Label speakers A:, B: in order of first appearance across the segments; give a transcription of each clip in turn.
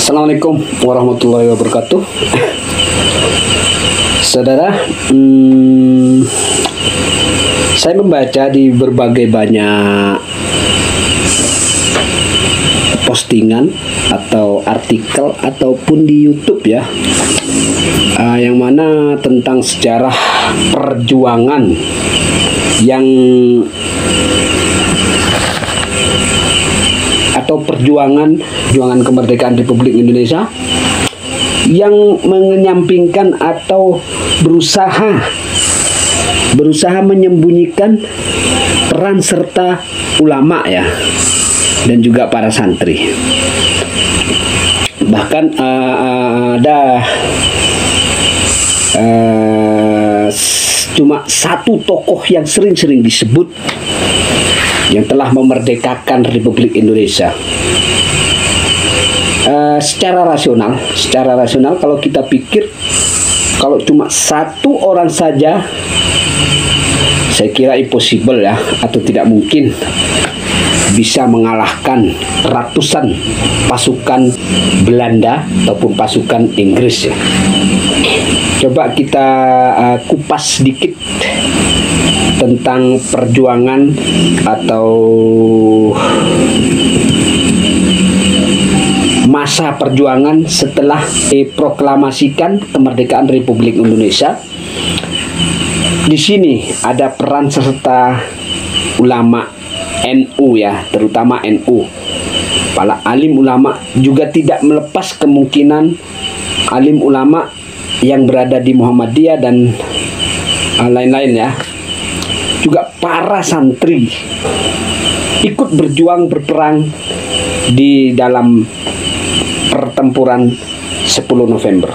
A: Assalamualaikum warahmatullahi wabarakatuh. Saudara, saya membaca di berbagai banyak postingan atau artikel ataupun di YouTube ya, yang mana tentang sejarah perjuangan yang atau perjuangan kemerdekaan Republik Indonesia yang menyampingkan atau berusaha menyembunyikan peran serta ulama ya, dan juga para santri. Bahkan ada cuma satu tokoh yang sering-sering disebut yang telah memerdekakan Republik Indonesia. Secara rasional kalau kita pikir, kalau cuma satu orang saja, saya kira impossible ya, atau tidak mungkin bisa mengalahkan ratusan pasukan Belanda ataupun pasukan Inggris ya. Coba kita kupas sedikit tentang perjuangan atau masa perjuangan setelah diproklamasikan kemerdekaan Republik Indonesia. Di sini ada peran serta ulama NU ya, terutama NU. Para alim ulama juga tidak melepas kemungkinan alim ulama yang berada di Muhammadiyah dan lain-lain ya. Juga para santri ikut berperang di dalam pertempuran 10 November.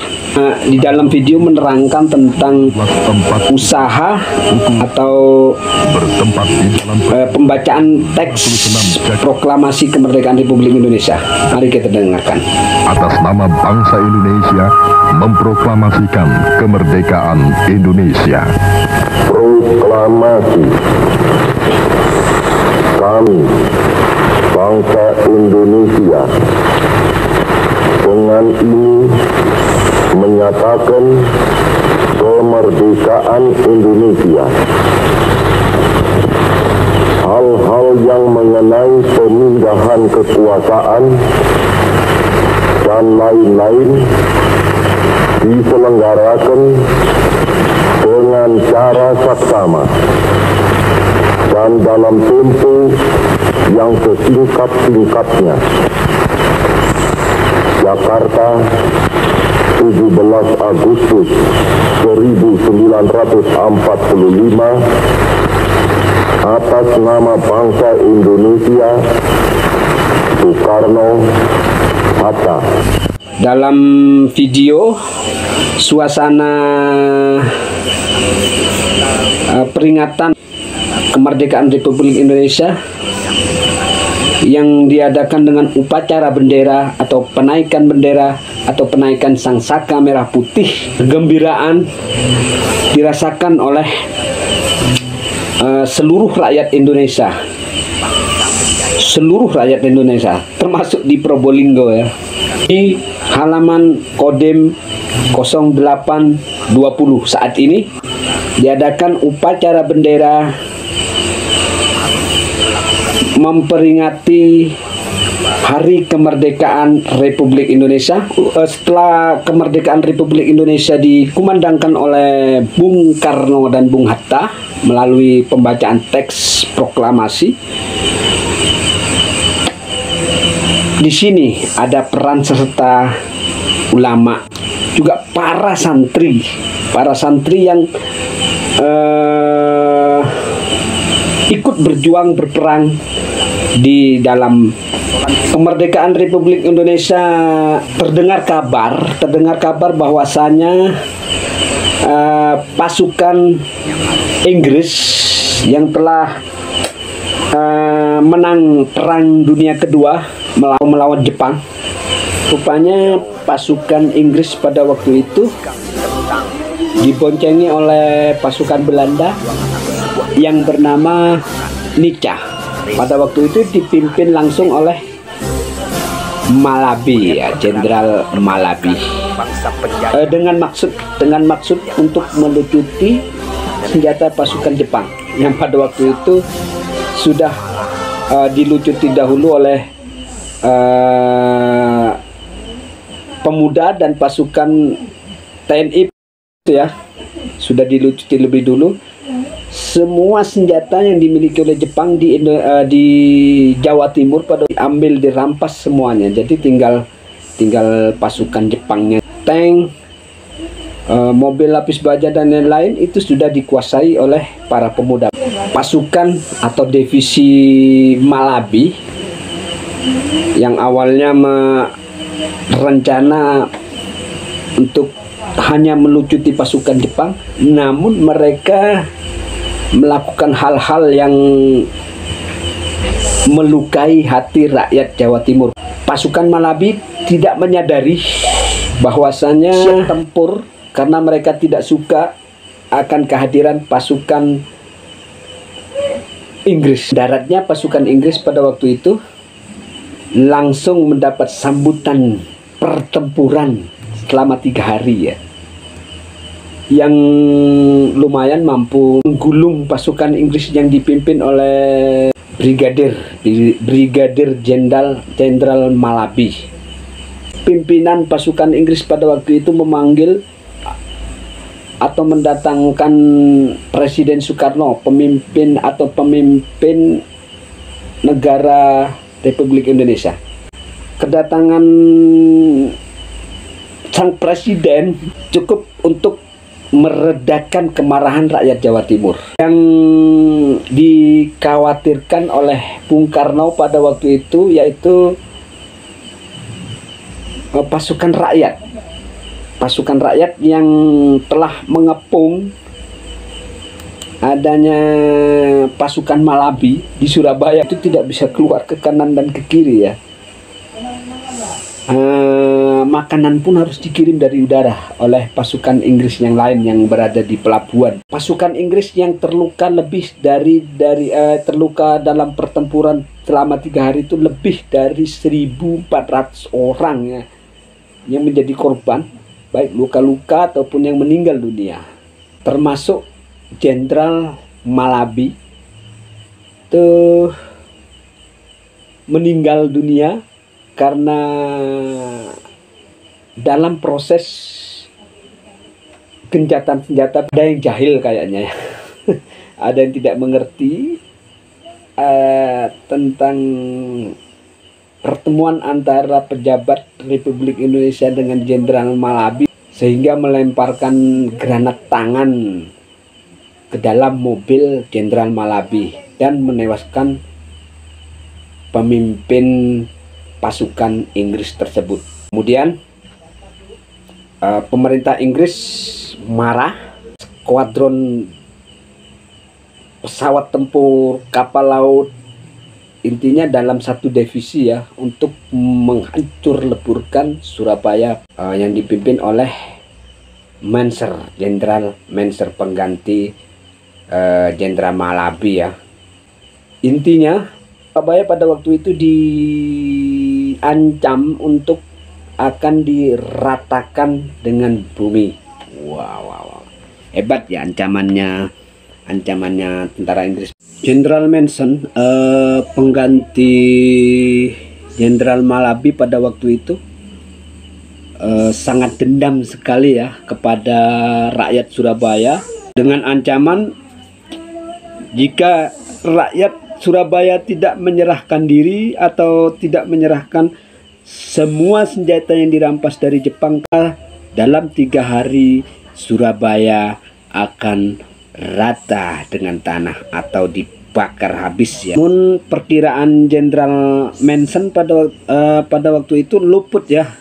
A: Di dalam video menerangkan tentang usaha atau pembacaan teks proklamasi kemerdekaan Republik Indonesia. Mari kita dengarkan.
B: Atas nama bangsa Indonesia memproklamasikan kemerdekaan Indonesia.
C: Proklamasi kami bangsa Indonesia dengan ini menyatakan kemerdekaan Indonesia. Hal-hal yang mengenai pemindahan kekuasaan dan lain-lain diselenggarakan dengan cara saksama dan dalam tempo yang sesingkat-singkatnya. Jakarta, 17 Agustus 1945, atas nama bangsa Indonesia, Soekarno-Hatta.
A: Dalam video, suasana peringatan kemerdekaan Republik Indonesia yang diadakan dengan upacara bendera atau penaikan bendera atau penaikan sangsaka merah putih. Kegembiraan dirasakan oleh seluruh rakyat Indonesia. Seluruh rakyat Indonesia, termasuk di Probolinggo ya. Di halaman Kodim 0820 saat ini diadakan upacara bendera memperingati Hari Kemerdekaan Republik Indonesia. Setelah kemerdekaan Republik Indonesia dikumandangkan oleh Bung Karno dan Bung Hatta melalui pembacaan teks proklamasi. Di sini ada peran serta ulama, juga para santri yang ikut berperang di dalam kemerdekaan Republik Indonesia. Terdengar kabar bahwasanya pasukan Inggris yang telah menang perang dunia kedua melawan Jepang. Rupanya pasukan Inggris pada waktu itu diboncengi oleh pasukan Belanda yang bernama Nica. Pada waktu itu dipimpin langsung oleh Malabi ya, Jenderal Malabi. Dengan maksud untuk melucuti senjata pasukan Jepang yang pada waktu itu sudah dilucuti dahulu oleh pemuda dan pasukan TNI ya, sudah dilucuti lebih dulu. Semua senjata yang dimiliki oleh Jepang di Jawa Timur pada diambil, dirampas semuanya. Jadi tinggal pasukan Jepangnya, tank, mobil lapis baja dan lain-lain itu sudah dikuasai oleh para pemuda. Pasukan atau divisi Malabi yang awalnya rencana untuk hanya melucuti pasukan Jepang, namun mereka melakukan hal-hal yang melukai hati rakyat Jawa Timur. Pasukan Malabi tidak menyadari bahwasanya siap tempur karena mereka tidak suka akan kehadiran pasukan Inggris. Daratnya pasukan Inggris pada waktu itu langsung mendapat sambutan pertempuran selama 3 hari ya, yang lumayan mampu menggulung pasukan Inggris yang dipimpin oleh Brigadir Jenderal Malabi. Pimpinan pasukan Inggris pada waktu itu memanggil atau mendatangkan Presiden Soekarno, pemimpin negara Republik Indonesia. Kedatangan sang presiden cukup untuk meredakan kemarahan rakyat Jawa Timur yang dikhawatirkan oleh Bung Karno pada waktu itu, yaitu pasukan rakyat yang telah mengepung adanya pasukan Malabi di Surabaya itu tidak bisa keluar ke kanan dan ke kiri ya. Makanan pun harus dikirim dari udara oleh pasukan Inggris yang lain yang berada di pelabuhan. Pasukan Inggris yang terluka terluka dalam pertempuran selama 3 hari itu lebih dari 1.400 orang ya, yang menjadi korban, baik luka-luka ataupun yang meninggal dunia, termasuk Jenderal Malabi itu meninggal dunia karena dalam proses gencatan senjata. Ada yang jahil kayaknya ya. Ada yang tidak mengerti tentang pertemuan antara pejabat Republik Indonesia dengan Jenderal Malabi, sehingga melemparkan granat tangan ke dalam mobil Jenderal Malabi dan menewaskan pemimpin pasukan Inggris tersebut. Kemudian pemerintah Inggris marah, skuadron pesawat tempur, kapal laut, intinya dalam satu divisi ya, untuk menghancur leburkan Surabaya yang dipimpin oleh Jenderal Menser pengganti Jenderal Malabi ya. Intinya Surabaya pada waktu itu diancam untuk akan diratakan dengan bumi. Wow. Hebat ya ancamannya tentara Inggris. Jenderal Manson pengganti Jenderal Malabi pada waktu itu sangat dendam sekali ya kepada rakyat Surabaya, dengan ancaman jika rakyat Surabaya tidak menyerahkan diri atau tidak menyerahkan semua senjata yang dirampas dari Jepang, dalam 3 hari Surabaya akan rata dengan tanah atau dibakar habis ya. Namun perkiraan Jenderal Manson pada waktu itu luput ya.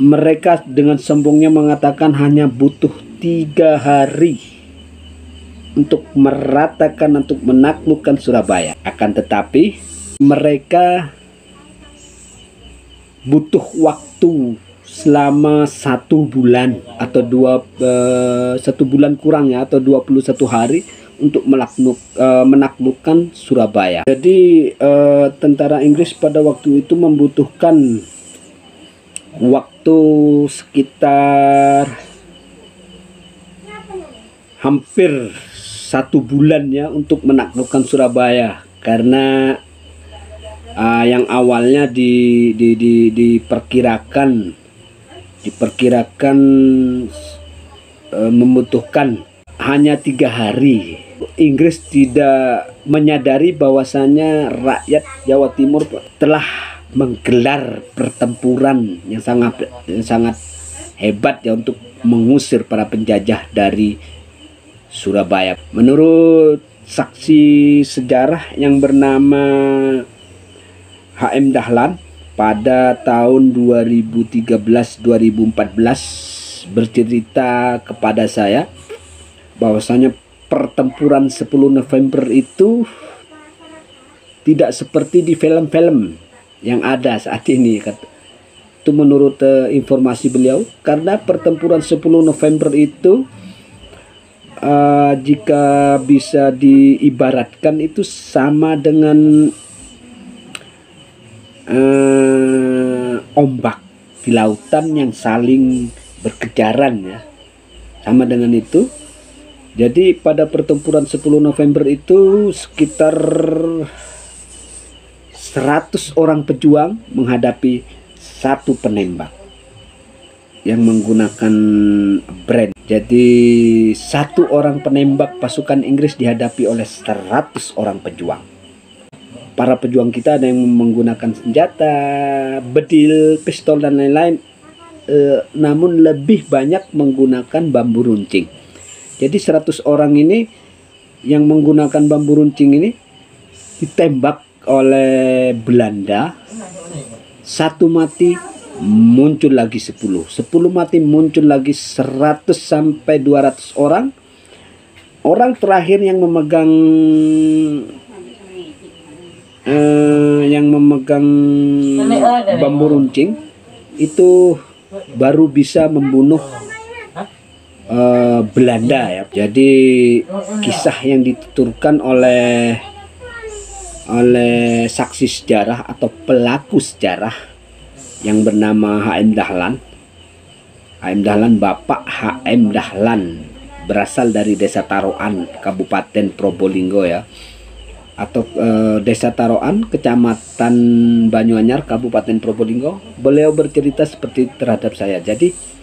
A: Mereka dengan sombongnya mengatakan hanya butuh 3 hari untuk meratakan, untuk menaklukkan Surabaya. Akan tetapi mereka butuh waktu selama 1 bulan atau 1 bulan kurang ya, atau 21 hari untuk menaklukkan Surabaya. Jadi tentara Inggris pada waktu itu membutuhkan waktu sekitar hampir 1 bulan ya untuk menaklukkan Surabaya, karena yang awalnya diperkirakan membutuhkan hanya 3 hari. Inggris tidak menyadari bahwasanya rakyat Jawa Timur telah menggelar pertempuran yang sangat hebat ya untuk mengusir para penjajah dari Surabaya. Menurut saksi sejarah yang bernama HM Dahlan pada tahun 2013-2014 bercerita kepada saya bahwasanya pertempuran 10 November itu tidak seperti di film-film yang ada saat ini. Itu menurut informasi beliau, karena pertempuran 10 November itu jika bisa diibaratkan itu sama dengan ombak di lautan yang saling berkejaran ya, sama dengan itu. Jadi pada pertempuran 10 November itu sekitar 100 orang pejuang menghadapi 1 penembak yang menggunakan brand. Jadi 1 orang penembak pasukan Inggris dihadapi oleh 100 orang pejuang. Para pejuang kita ada yang menggunakan senjata, bedil, pistol dan lain-lain, namun lebih banyak menggunakan bambu runcing. Jadi 100 orang ini yang menggunakan bambu runcing ini ditembak oleh Belanda, 1 mati, muncul lagi 10 mati, muncul lagi 100 sampai 200 orang. Orang terakhir yang memegang bambu runcing itu baru bisa membunuh Belanda ya. Jadi kisah yang dituturkan oleh saksi sejarah atau pelaku sejarah yang bernama HM Dahlan, Bapak HM Dahlan, berasal dari Desa Taroan, Kabupaten Probolinggo ya, atau Desa Taroan, Kecamatan Banyuanyar, Kabupaten Probolinggo. Beliau bercerita seperti terhadap saya. Jadi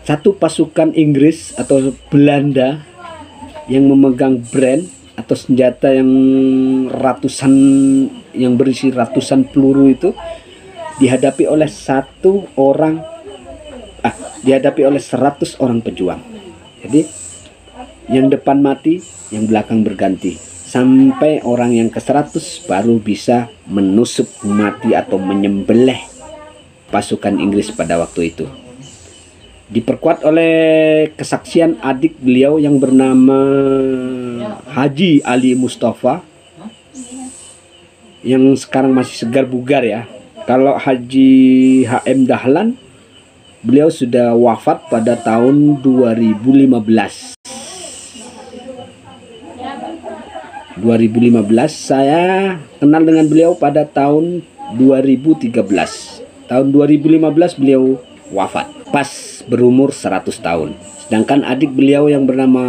A: satu pasukan Inggris atau Belanda yang memegang brand atau senjata yang berisi ratusan peluru itu dihadapi oleh 100 orang pejuang. Jadi yang depan mati, yang belakang berganti, sampai orang yang ke-100 baru bisa menusuk mati atau menyembelih pasukan Inggris pada waktu itu. Diperkuat oleh kesaksian adik beliau yang bernama Haji Ali Mustafa, yang sekarang masih segar bugar ya. Kalau Haji HM Dahlan, beliau sudah wafat pada tahun 2015. Saya kenal dengan beliau pada tahun 2013. Tahun 2015 beliau wafat, pas berumur 100 tahun. Sedangkan adik beliau yang bernama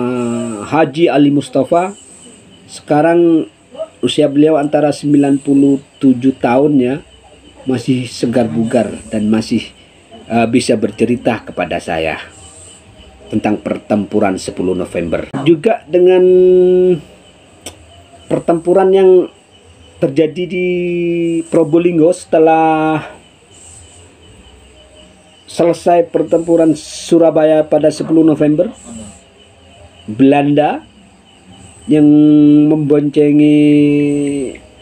A: Haji Ali Mustafa, sekarang usia beliau antara 97 tahun ya, masih segar bugar dan masih bisa bercerita kepada saya tentang pertempuran 10 November. Juga dengan pertempuran yang terjadi di Probolinggo setelah selesai pertempuran Surabaya pada 10 November, Belanda yang memboncengi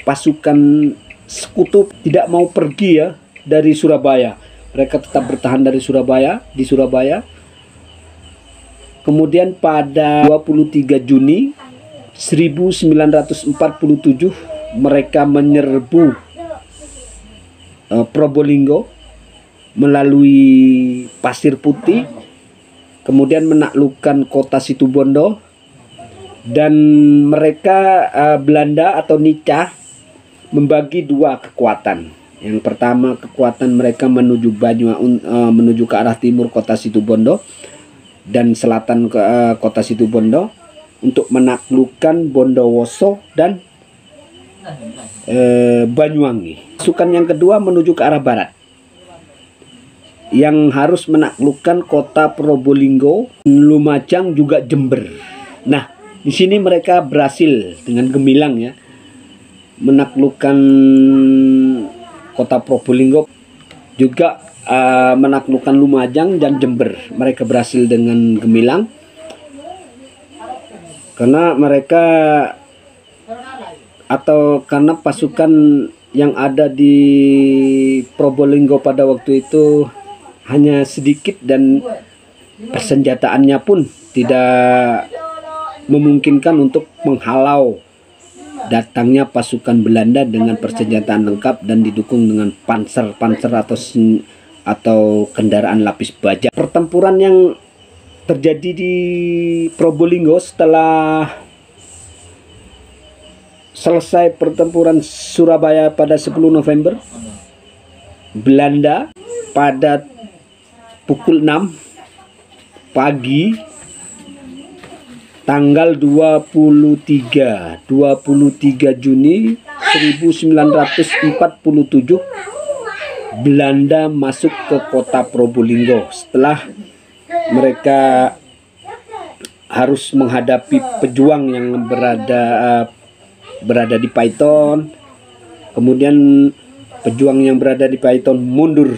A: pasukan sekutu tidak mau pergi ya dari Surabaya. Mereka tetap bertahan di Surabaya. Kemudian pada 23 Juni 1947 mereka menyerbu Probolinggo melalui Pasir Putih, kemudian menaklukkan kota Situbondo, dan mereka Belanda atau Nica membagi dua kekuatan. Yang pertama, kekuatan mereka menuju menuju ke arah timur kota Situbondo dan selatan ke kota Situbondo untuk menaklukkan Bondowoso dan Banyuwangi. Pasukan yang kedua menuju ke arah barat yang harus menaklukkan kota Probolinggo, Lumajang, juga Jember. Nah, di sini mereka berhasil dengan gemilang ya menaklukkan kota Probolinggo, juga menaklukkan Lumajang dan Jember. Mereka berhasil dengan gemilang karena mereka karena pasukan yang ada di Probolinggo pada waktu itu hanya sedikit dan persenjataannya pun tidak memungkinkan untuk menghalau datangnya pasukan Belanda dengan persenjataan lengkap dan didukung dengan panser atau kendaraan lapis baja. Pertempuran yang terjadi di Probolinggo setelah selesai pertempuran Surabaya pada 10 November, Belanda pada pukul 6 pagi tanggal 23 Juni 1947 Belanda masuk ke kota Probolinggo setelah mereka harus menghadapi pejuang yang berada di Paiton. Kemudian pejuang yang berada di Paiton mundur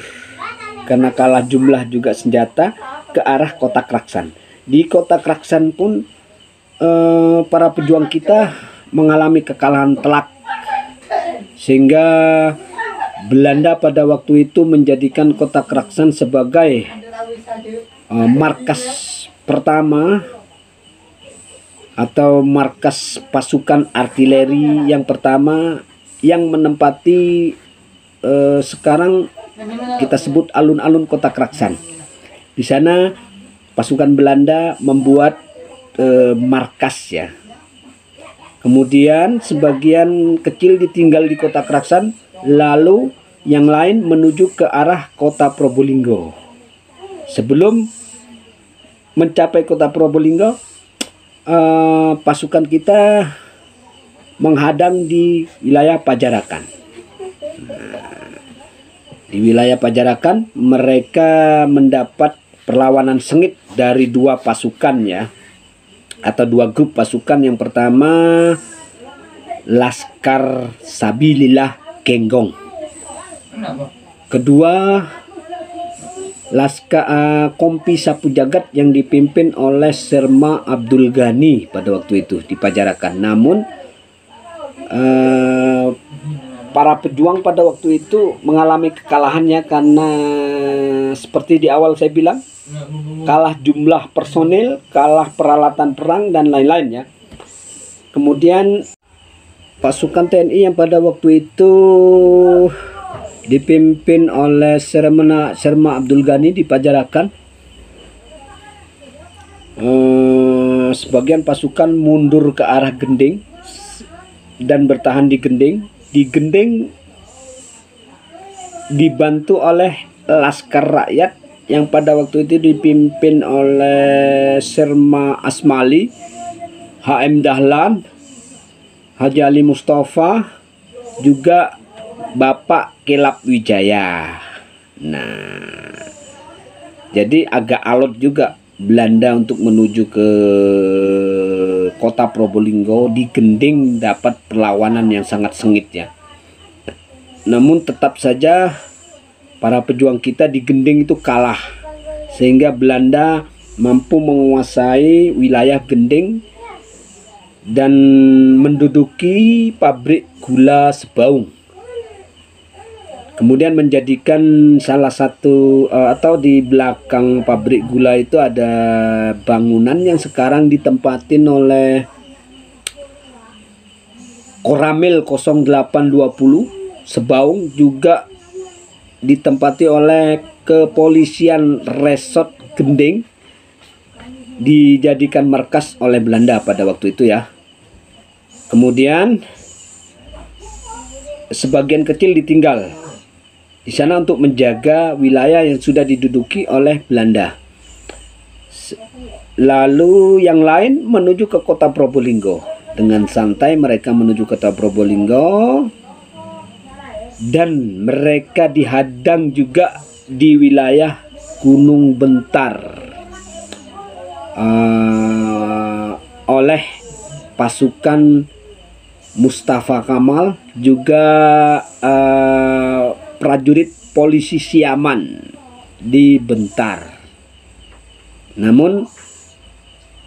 A: karena kalah jumlah juga senjata ke arah kota Kraksan. Di kota Kraksan pun para pejuang kita mengalami kekalahan telak, sehingga Belanda pada waktu itu menjadikan kota Kraksan sebagai markas pertama atau markas pasukan artileri yang pertama yang menempati sekarang kita sebut alun-alun kota Kraksan. Di sana pasukan Belanda membuat markas ya. Kemudian sebagian kecil ditinggal di kota Kraksan, lalu yang lain menuju ke arah kota Probolinggo. Sebelum mencapai kota Probolinggo, pasukan kita menghadang di wilayah Pajarakan. Di wilayah Pajarakan mereka mendapat perlawanan sengit dari dua pasukan ya, atau dua grup pasukan. Yang pertama Laskar Sabilillah Genggong, kedua Laskar Kompi Sapu Jagat yang dipimpin oleh Serma Abdul Ghani pada waktu itu di Pajarakan. Namun para pejuang pada waktu itu mengalami kekalahannya karena seperti di awal saya bilang, kalah jumlah personil, kalah peralatan perang dan lain-lain ya. Kemudian pasukan TNI yang pada waktu itu dipimpin oleh Serma Abdul Ghani di Pajarakan, sebagian pasukan mundur ke arah Gending dan bertahan di Gending. Di Gending dibantu oleh Laskar Rakyat yang pada waktu itu dipimpin oleh Serma Asmali, HM Dahlan, Haji Ali Mustafa, juga Bapak Kelap Wijaya. Nah, jadi agak alot juga Belanda untuk menuju ke kota Probolinggo. Di Gending dapat perlawanan yang sangat sengit ya. Namun tetap saja para pejuang kita di Gending itu kalah, sehingga Belanda mampu menguasai wilayah Gending dan menduduki pabrik gula Sebaung. Kemudian menjadikan salah satu atau di belakang pabrik gula itu ada bangunan yang sekarang ditempatin oleh Koramil 0820 Sebaung, juga ditempati oleh Kepolisian Resort Gending dijadikan markas oleh Belanda pada waktu itu ya. Kemudian sebagian kecil ditinggal di sana untuk menjaga wilayah yang sudah diduduki oleh Belanda. Lalu yang lain menuju ke kota Probolinggo. Dengan santai mereka menuju kota Probolinggo dan mereka dihadang juga di wilayah Gunung Bentar oleh pasukan Mustafa Kamal, juga prajurit polisi Siaman di Bentar. Namun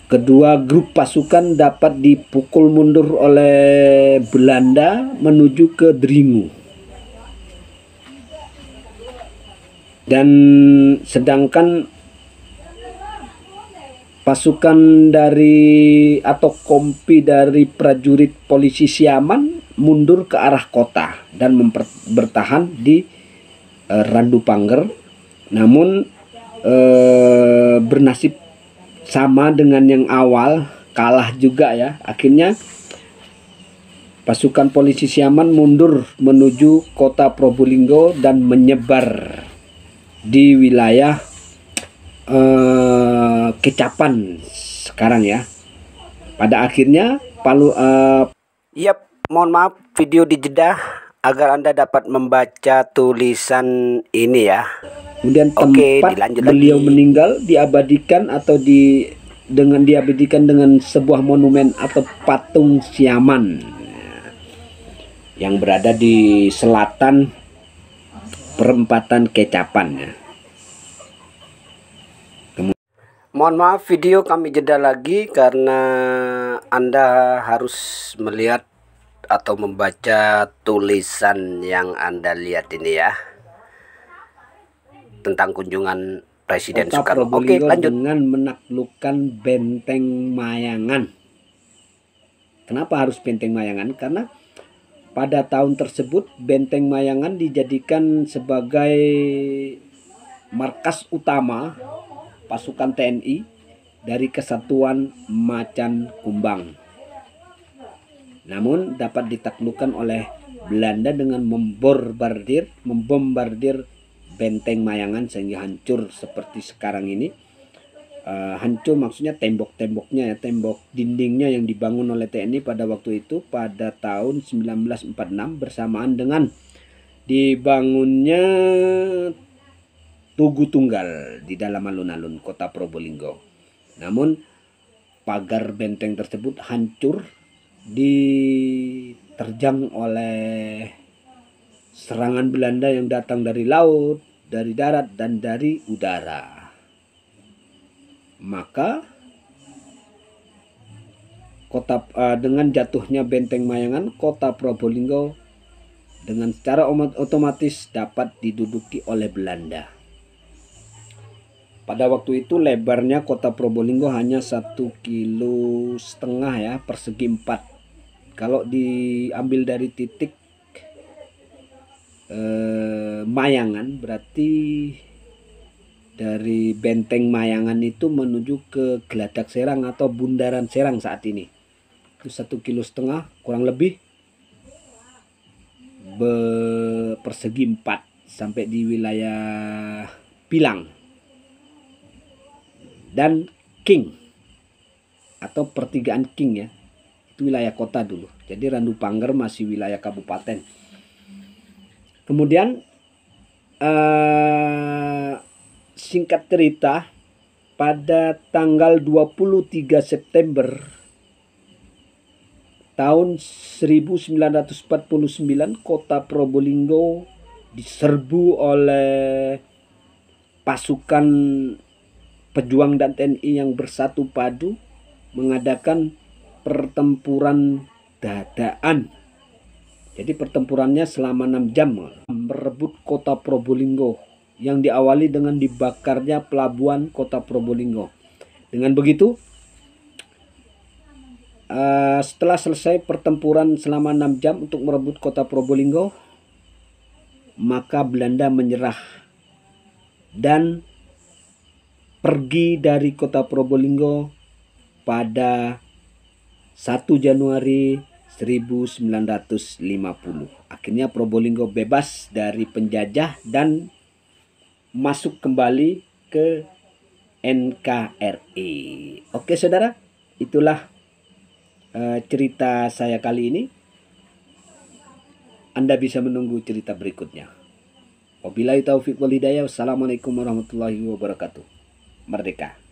A: kedua grup pasukan dapat dipukul mundur oleh Belanda menuju ke Dringu. Dan sedangkan pasukan dari atau kompi dari prajurit polisi Siaman mundur ke arah kota dan bertahan di Randu Panger. Namun bernasib sama dengan yang awal, kalah juga ya. Akhirnya pasukan polisi Siaman mundur menuju kota Probolinggo dan menyebar di wilayah Kecapan sekarang ya. Pada akhirnya Yap, mohon maaf video dijeda agar Anda dapat membaca tulisan ini ya. Kemudian tempat beliau meninggal diabadikan atau diabadikan dengan sebuah monumen atau patung Siaman yang berada di selatan perempatan Kecapan ya. Mohon maaf video kami jeda lagi karena Anda harus melihat atau membaca tulisan yang Anda lihat ini ya, tentang kunjungan Presiden Soekarno. Oke, lanjut. Dengan menaklukkan Benteng Mayangan. Kenapa harus Benteng Mayangan? Karena pada tahun tersebut Benteng Mayangan dijadikan sebagai markas utama pasukan TNI dari Kesatuan Macan Kumbang. Namun dapat ditaklukkan oleh Belanda dengan membombardir Benteng Mayangan sehingga hancur seperti sekarang ini. Hancur maksudnya tembok-temboknya ya, tembok dindingnya yang dibangun oleh TNI pada waktu itu pada tahun 1946 bersamaan dengan dibangunnya Tugu Tunggal di dalam alun-alun kota Probolinggo. Namun pagar benteng tersebut hancur diterjang oleh serangan Belanda yang datang dari laut, dari darat, dan dari udara. Maka dengan jatuhnya Benteng Mayangan, kota Probolinggo dengan secara otomatis dapat diduduki oleh Belanda. Pada waktu itu lebarnya kota Probolinggo hanya 1,5 kilo ya, persegi 4. Kalau diambil dari titik Mayangan, berarti dari Benteng Mayangan itu menuju ke Geladak Serang atau Bundaran Serang saat ini itu 1,5 kilo kurang lebih, persegi 4 sampai di wilayah Pilang dan King atau pertigaan King ya, itu wilayah kota dulu. Jadi Randu Panger masih wilayah kabupaten. Kemudian singkat cerita, pada tanggal 23 September tahun 1949 kota Probolinggo diserbu oleh pasukan pejuang dan TNI yang bersatu padu mengadakan pertempuran dadaan. Jadi pertempurannya selama 6 jam merebut kota Probolinggo yang diawali dengan dibakarnya pelabuhan kota Probolinggo. Dengan begitu, setelah selesai pertempuran selama 6 jam untuk merebut kota Probolinggo, maka Belanda menyerah dan pergi dari kota Probolinggo pada 1 Januari 1950. Akhirnya Probolinggo bebas dari penjajah dan masuk kembali ke NKRI. Oke saudara, itulah cerita saya kali ini. Anda bisa menunggu cerita berikutnya. Wabillahi taufiq wal hidayah. Wassalamualaikum warahmatullahi wabarakatuh. Merdeka.